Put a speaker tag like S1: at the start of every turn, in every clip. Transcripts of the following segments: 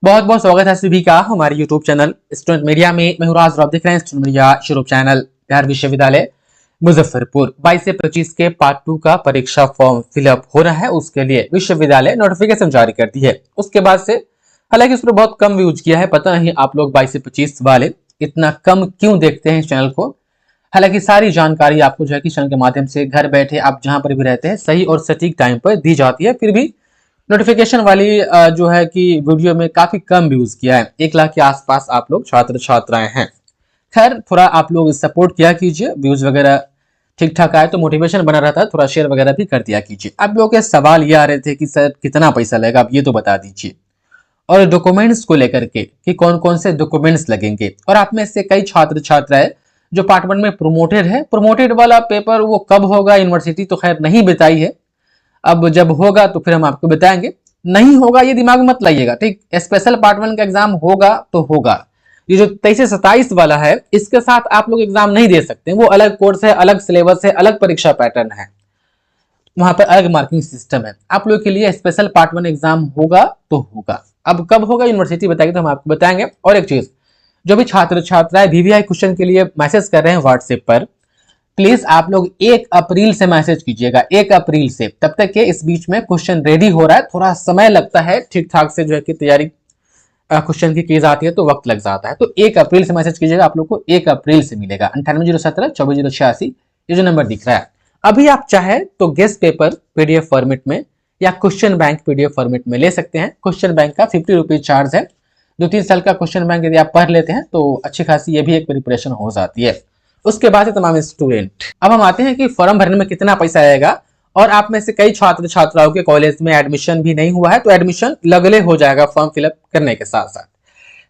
S1: बहुत बहुत स्वागत है सभी का हमारे YouTube चैनल स्टूडेंट मीडिया में। मैं हूं राज, आप देख रहे हैं student media YouTube channel. Bihar विश्वविद्यालय मुजफ्फरपुर 22 से 25 के पार्ट 2 का परीक्षा फॉर्म फिलअप हो रहा है। उसके लिए विश्वविद्यालय नोटिफिकेशन जारी कर दी है। उसके बाद से हालांकि उस पर बहुत कम व्यूज किया है। पता नहीं आप लोग 22 से 25 वाले इतना कम क्यों देखते हैं इस चैनल को। हालांकि सारी जानकारी आपको जो है कि चैनल के माध्यम से घर बैठे आप जहां पर भी रहते हैं सही और सटीक टाइम पर दी जाती है। फिर भी नोटिफिकेशन वाली जो है कि वीडियो में काफी कम व्यूज किया है। 1 लाख के आसपास आप लोग छात्र छात्राएं हैं। खैर थोड़ा आप लोग सपोर्ट किया कीजिए, व्यूज वगैरह ठीक ठाक आए तो मोटिवेशन बना रहता है। थोड़ा शेयर वगैरह भी कर दिया कीजिए। आप लोगों के सवाल ये आ रहे थे कि सर कितना पैसा लगेगा, आप ये तो बता दीजिए। और डॉक्यूमेंट्स को लेकर के कि कौन कौन से डॉक्यूमेंट्स लगेंगे। और आप में से कई छात्र छात्राएं जो पार्ट 1 में प्रोमोटेड है, प्रोमोटेड वाला पेपर वो कब होगा यूनिवर्सिटी तो खैर नहीं बताई है। अब जब होगा तो फिर हम आपको बताएंगे। नहीं होगा ये दिमाग में मत लाइएगा, ठीक। स्पेशल पार्ट 1 का एग्जाम होगा तो होगा। ये जो 23 से 27 वाला है इसके साथ आप लोग एग्जाम नहीं दे सकते। वो अलग कोर्स है, अलग सिलेबस है, अलग परीक्षा पैटर्न है, वहां पर अलग मार्किंग सिस्टम है। आप लोग के लिए स्पेशल पार्ट 1 एग्जाम होगा तो होगा। अब कब होगा यूनिवर्सिटी बताएगी तो हम आपको बताएंगे। और एक चीज, जो भी छात्र छात्राएं वीवीआई क्वेश्चन के लिए मैसेज कर रहे हैं व्हाट्सएप पर, प्लीज आप लोग 1 अप्रैल से मैसेज कीजिएगा। 1 अप्रैल से, तब तक के इस बीच में क्वेश्चन रेडी हो रहा है। थोड़ा समय लगता है ठीक ठाक से जो है कि तैयारी क्वेश्चन की जाती है तो वक्त लग जाता है। तो 1 अप्रैल से मैसेज कीजिएगा, आप लोग को 1 अप्रैल से मिलेगा। 9807244086 ये जो नंबर दिख रहा है। अभी आप चाहे तो गेस्ट पेपर पीडीएफ फॉर्मेट में या क्वेश्चन बैंक पीडीएफ फॉर्मेट में ले सकते हैं। क्वेश्चन बैंक का 50 रुपीज चार्ज है। 2-3 साल का क्वेश्चन बैंक यदि आप पढ़ लेते हैं तो अच्छी खासी ये भी एक प्रिपरेशन हो जाती है। उसके बाद तमाम स्टूडेंट, अब हम आते हैं कि फॉर्म भरने में कितना पैसा आएगा। और आप में से कई छात्र छात्राओं के कॉलेज में एडमिशन भी नहीं हुआ है तो एडमिशन लगले हो जाएगा फॉर्म फिलअप करने के साथ साथ।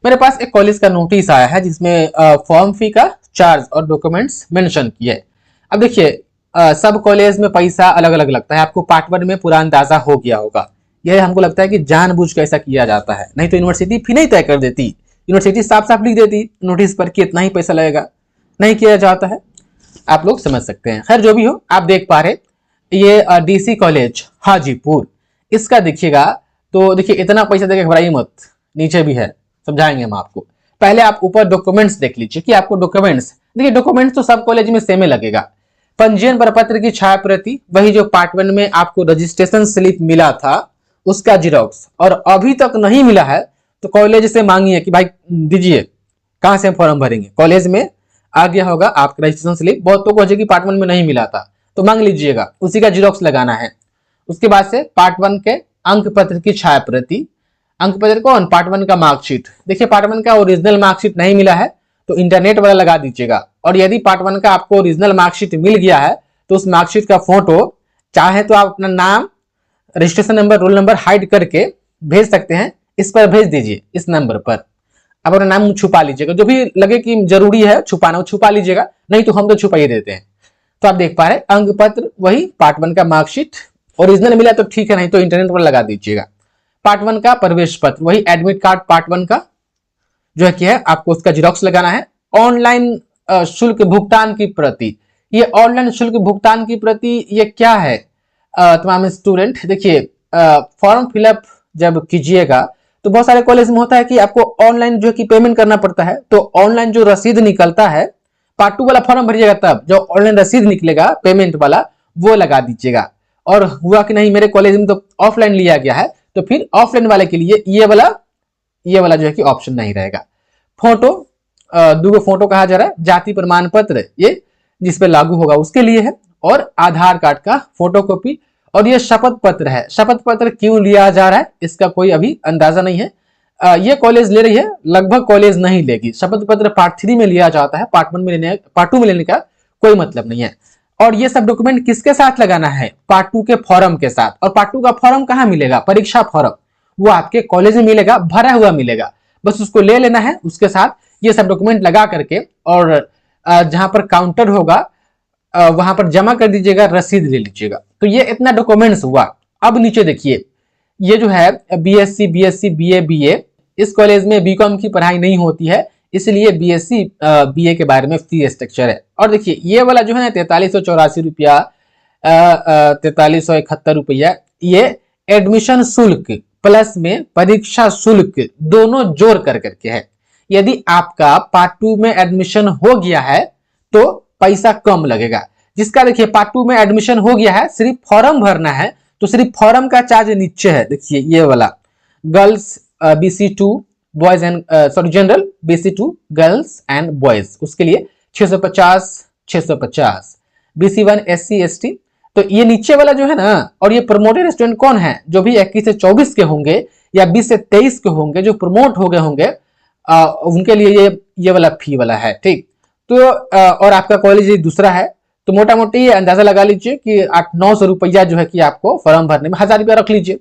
S1: मेरे पास एक कॉलेज का नोटिस आया है जिसमें फॉर्म फी का चार्ज और डॉक्यूमेंट्स मेंशन किए। अब देखिए सब कॉलेज में पैसा अलग अलग लगता है। आपको पार्ट 1 में पूरा अंदाजा हो गया होगा। यह हमको लगता है कि जानबूझ के ऐसा किया जाता है, नहीं तो यूनिवर्सिटी फी नहीं तय कर देती। यूनिवर्सिटी साफ साफ लिख देती नोटिस पर कि इतना ही पैसा लगेगा। नहीं किया जाता है, आप लोग समझ सकते हैं। खैर जो भी हो, आप देख पा रहे ये डीसी कॉलेज हाजीपुर, इसका देखिएगा तो देखिए इतना पैसा देके घबराइए मत, नीचे भी है, समझाएंगे हम आपको। पहले आप ऊपर डॉक्यूमेंट्स देख लीजिए कि आपको डॉक्यूमेंट्स, देखिए डॉक्यूमेंट्स तो सब कॉलेज में सेम लगेगा। पंजीयन प्रपत्र की छाया प्रति, वही जो पार्ट 1 में आपको रजिस्ट्रेशन स्लिप मिला था उसका जीरोक्स, और अभी तक नहीं मिला है तो कॉलेज से मांगिए कि भाई दीजिए, कहां से हम फॉर्म भरेंगे। कॉलेज में आ गया होगा आपका रजिस्ट्रेशन स्लिप, बहुतों को कि पार्ट 1 में नहीं मिला था तो मांग लीजिएगा, उसी का जीरोक्स लगाना है। उसके बाद से पार्ट 1 के अंक पत्र की छाया प्रति, अंक पत्र कौन, पार्ट 1 का मार्कशीट। देखिए पार्ट 1 का ओरिजिनल मार्कशीट नहीं मिला है तो इंटरनेट वाला लगा दीजिएगा। और यदि पार्ट 1 का आपको ओरिजिनल मार्कशीट मिल गया है तो उस मार्कशीट का फोटो चाहे तो आप अपना नाम, registration number, roll number hide करके भेज सकते हैं। इस पर भेज दीजिए, इस नंबर पर। आप अपना नाम छुपा लीजिएगा, जो भी लगे कि जरूरी है छुपाना वो छुपा लीजिएगा, नहीं तो हम तो छुपा ही देते हैं। तो आप देख पा रहे अंक पत्र वही पार्ट 1 का मार्कशीट, ओरिजिनल मिला तो ठीक है, नहीं तो इंटरनेट पर लगा दीजिएगा। पार्ट 1 का प्रवेश पत्र, वही एडमिट कार्ड पार्ट 1 का जो है कि है, आपको उसका जीरोक्स लगाना है। ऑनलाइन शुल्क भुगतान की प्रति, ये ऑनलाइन शुल्क भुगतान की प्रति ये क्या है तमाम स्टूडेंट, देखिए फॉर्म फिलअप जब कीजिएगा तो बहुत सारे कॉलेज में होता है कि आपको ऑनलाइन जो है कि पेमेंट करना पड़ता है। तो ऑनलाइन जो रसीद निकलता है, पार्ट 2 वाला फॉर्म भरिएगा तब जो ऑनलाइन रसीद निकलेगा पेमेंट वाला वो लगा दीजिएगा। और हुआ कि नहीं मेरे कॉलेज में तो ऑफलाइन लिया गया है तो फिर ऑफलाइन वाले के लिए ये वाला जो है कि ऑप्शन नहीं रहेगा। फोटो, 2 फोटो कहा जा रहा है, जाति प्रमाण पत्र ये जिस पे लागू होगा उसके लिए है, और आधार कार्ड का फोटोकॉपी। और ये शपथ पत्र है। शपथ पत्र क्यों लिया जा रहा है इसका कोई अभी अंदाजा नहीं है। ये कॉलेज ले रही है, लगभग कॉलेज नहीं लेगी। शपथ पत्र पार्ट 3 में लिया जाता है, पार्ट 1 में लेने, पार्ट 2 में लेने का कोई मतलब नहीं है। और ये सब डॉक्यूमेंट किसके साथ लगाना है, पार्ट 2 के फॉर्म के साथ। और पार्ट 2 का फॉर्म कहां मिलेगा, परीक्षा फॉर्म, वो आपके कॉलेज में मिलेगा, भरा हुआ मिलेगा, बस उसको ले लेना है। उसके साथ ये सब डॉक्यूमेंट लगा करके और जहां पर काउंटर होगा वहां पर जमा कर दीजिएगा, रसीद ले लीजिएगा। तो ये इतना डॉक्यूमेंट्स हुआ। अब नीचे देखिए, ये जो है बीएससी, बीए, बीए, इस कॉलेज में बीकॉम की पढ़ाई नहीं होती है, इसलिए बीएससी बीए के बारे में फी स्ट्रक्चर है। और देखिए ये वाला जो है ना 4384 रुपया, 4371 रुपया, ये एडमिशन शुल्क प्लस में परीक्षा शुल्क दोनों जोड़ कर करके है। यदि आपका पार्ट 2 में एडमिशन हो गया है तो पैसा कम लगेगा। जिसका देखिए पार्ट 2 में एडमिशन हो गया है, सिर्फ फॉर्म भरना है, तो सिर्फ फॉर्म का चार्ज नीचे है, देखिए ये वाला girls BC2 boys and sorry general BC2 girls and boys, उसके लिए 650 BC1 SC ST। तो ये नीचे वाला जो है ना, और ये प्रमोटेड स्टूडेंट कौन है, जो भी 21 से 24 के होंगे या 20 से 23 के होंगे, जो प्रमोट हो गए होंगे, उनके लिए ये वाला फी वाला है, ठीक। तो और आपका कॉलेज दूसरा है, तो मोटा मोटी ये अंदाजा लगा लीजिए कि 800-900 रुपया जो है कि आपको फॉर्म भरने में, 1000 रुपया रख लीजिए,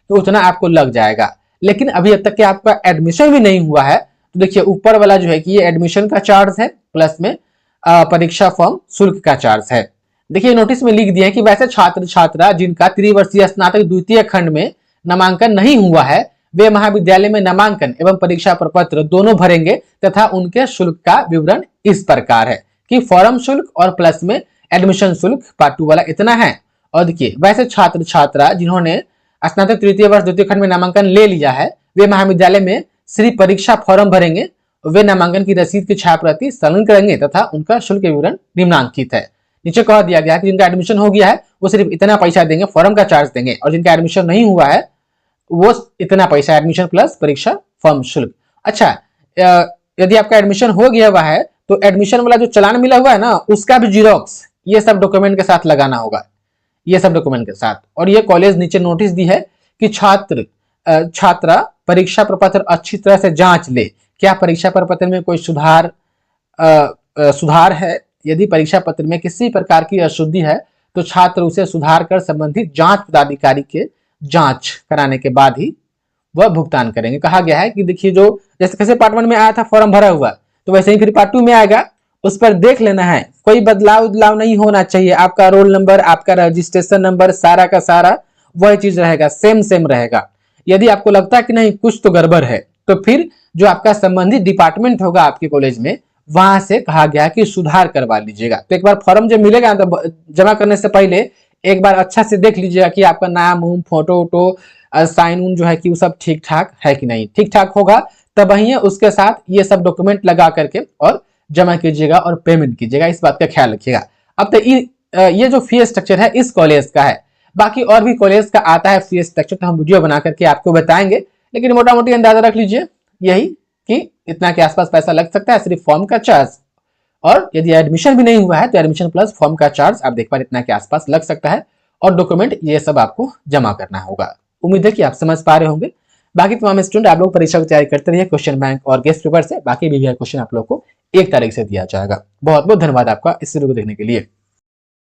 S1: तो उतना आपको लग जाएगा। लेकिन अभी अब तक कि आपका एडमिशन भी नहीं हुआ है, तो देखिए ऊपर वाला जो है कि ये एडमिशन का चार्ज है, प्लस में परीक्षा फॉर्म शुल्क का चार्ज है। देखिए नोटिस में लिख दिया है कि वैसे छात्र छात्रा जिनका त्रिवर्षीय स्नातक द्वितीय खंड में नामांकन नहीं हुआ है, वे महाविद्यालय में नामांकन एवं परीक्षा प्रपत्र दोनों भरेंगे तथा उनके शुल्क का विवरण इस प्रकार है कि फॉर्म शुल्क और प्लस में एडमिशन शुल्क पार्ट 2 वाला इतना है। और देखिए वैसे छात्र छात्रा जिन्होंने स्नातक तृतीय वर्ष द्वितीय खंड में नामांकन ले लिया है, वे महाविद्यालय में सिर्फ परीक्षा फॉर्म भरेंगे, वे नामांकन की रसीद की छायाप्रति संलग्न करेंगे तथा उनका शुल्क विवरण निम्नांकित है। नीचे कह दिया गया कि जिनका एडमिशन हो गया है वो सिर्फ इतना पैसा देंगे, फॉर्म का चार्ज देंगे, और जिनका एडमिशन नहीं हुआ है वो इतना पैसा, एडमिशन प्लस परीक्षा फॉर्म शुल्क। अच्छा, यदि आपका एडमिशन हो गया हुआ है तो एडमिशन वाला जो चालान मिला हुआ है ना, उसका भी जीरोक्स ये सब डॉक्यूमेंट के साथ लगाना होगा, ये सब डॉक्यूमेंट के साथ। और ये कॉलेज नीचे नोटिस दी है कि छात्रा परीक्षा प्रपत्र अच्छी तरह से जांच ले, क्या परीक्षा प्रपत्र में कोई सुधार है। यदि परीक्षा पत्र में किसी प्रकार की अशुद्धि है तो छात्र उसे सुधार कर संबंधित जांच पदाधिकारी के जांच कराने के बाद ही वह भुगतान करेंगे। कहा गया है कि देखिए जो जैसे कैसे पार्ट 1 में आया था फॉर्म भरा हुआ, तो वैसे ही फिर पार्ट 2 में आएगा, उस पर देख लेना है, कोई बदलाव नहीं होना चाहिए। आपका रोल नंबर, आपका रजिस्ट्रेशन नंबर, सारा का सारा वही चीज रहेगा, सेम रहेगा। यदि आपको लगता है कि नहीं कुछ तो गड़बड़ है, तो फिर जो आपका संबंधित डिपार्टमेंट होगा आपके कॉलेज में, वहां से कहा गया कि सुधार करवा लीजिएगा। तो एक बार फॉर्म जब मिलेगा तो जमा करने से पहले एक बार अच्छा से देख लीजिएगा कि आपका नाम, फोटो साइन उन जो है कि वो सब ठीक ठाक है कि नहीं। ठीक ठाक होगा तब वही उसके साथ ये सब डॉक्यूमेंट लगा करके और जमा कीजिएगा और पेमेंट कीजिएगा, इस बात का ख्याल रखिएगा। अब तो ये जो फी स्ट्रक्चर है इस कॉलेज का है, बाकी और भी कॉलेज का आता है फी स्ट्रक्चर, तो हम वीडियो बना करके आपको बताएंगे। लेकिन मोटा मोटी अंदाजा रख लीजिए यही कि इतना के आसपास पैसा लग सकता है सिर्फ फॉर्म का चार्ज, और यदि एडमिशन भी नहीं हुआ है तो एडमिशन प्लस फॉर्म का चार्ज आप देख पा इतना के आसपास लग सकता है, और डॉक्यूमेंट ये सब आपको जमा करना होगा। उम्मीद है कि आप समझ पा रहे होंगे। बाकी तमाम स्टूडेंट आप लोग परीक्षा की तैयारी करते रहिए क्वेश्चन बैंक और गेस्ट पेपर से, बाकी भी क्वेश्चन आप लोग को 1 तारीख से दिया जाएगा। बहुत बहुत धन्यवाद आपका इस वीडियो को देखने के लिए।